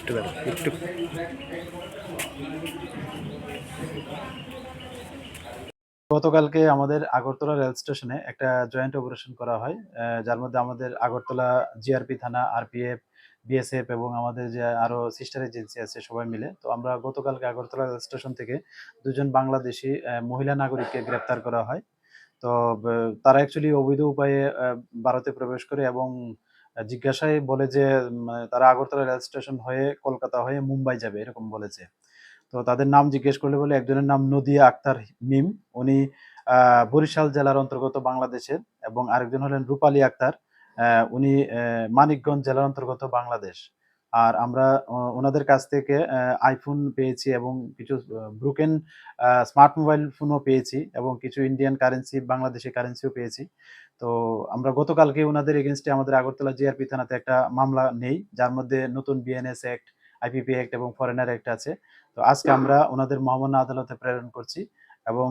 একটু দাঁড়ান, একটু। গতকালকে আমাদের আগরতলা রেল স্টেশনে একটা জয়েন্ট অপারেশন করা হয়। যার মধ্যে আমাদের আগরতলা জিআরপি থানা, আরপিএফ, বিএসএফ এবং আমাদের যে আরো সিস্টার এজেন্সি আছে সবাই মিলে। তো আমরা গতকালকে আগরতলা রেল স্টেশন থেকে ২ জন বাংলাদেশী মহিলা নাগরিককে গ্রেপ্তার করা হয়। তো তারা অ্যাকচুয়ালি অবৈধ উপায়ে ভারতে প্রবেশ করে এবং জিজ্ঞাসায় বলে যে তারা আগরতলা রেল স্টেশন হয়ে কলকাতা হয়ে মুম্বাই যাবে এরকম বলেছে। তো তাদের নাম জিজ্ঞেস করলে বলে একজনের নাম নদিয়া আক্তার মিম। উনি বরিশাল জেলার অন্তর্গত বাংলাদেশের এবং আরেকজন হলেন রূপালী আক্তার। উনি মানিকগঞ্জ জেলার অন্তর্গত বাংলাদেশ। আর আমরা ওনাদের কাছ থেকে আইফোন পেয়েছি এবং কিছু ব্রোকেন স্মার্ট মোবাইল ফোনও পেয়েছি এবং কিছু ইন্ডিয়ান কারেন্সি, বাংলাদেশি কারেন্সিও পেয়েছি। তো আমরা গতকালকে উনাদের এগেইনস্টে আমাদের আগরতলা জিআরপি থানাতে একটা মামলা নেই। যার মধ্যে নতুন বিএনএস অ্যাক্ট, আইপিপি অ্যাক্ট এবং ফরেনার অ্যাক্ট আছে। তো আজকে আমরা ওনাদের মহামান্য আদালতে প্রেরণ করছি এবং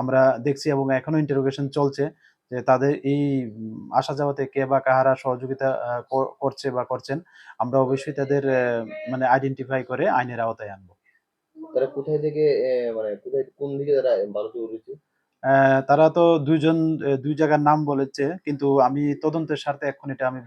আমরা দেখছি এবং এখনো ইন্টারোগেশন চলছে যে তাদের এই আসা যাওয়াতে কে বা কাহারা সহযোগিতা করছে বা করছেন। আমরা অবশ্যই তাদের মানে আইডেন্টিফাই করে আইনের আওতায় আনবো। তারা কোথায় থেকে মানে কোথায় কোন দিকে তারা ভারতে উঠেছে? তারা তো ২ জন ২ জায়গার নাম বলেছে। কিন্তু আমি তদন্তের স্বার্থে এখন এটা আমি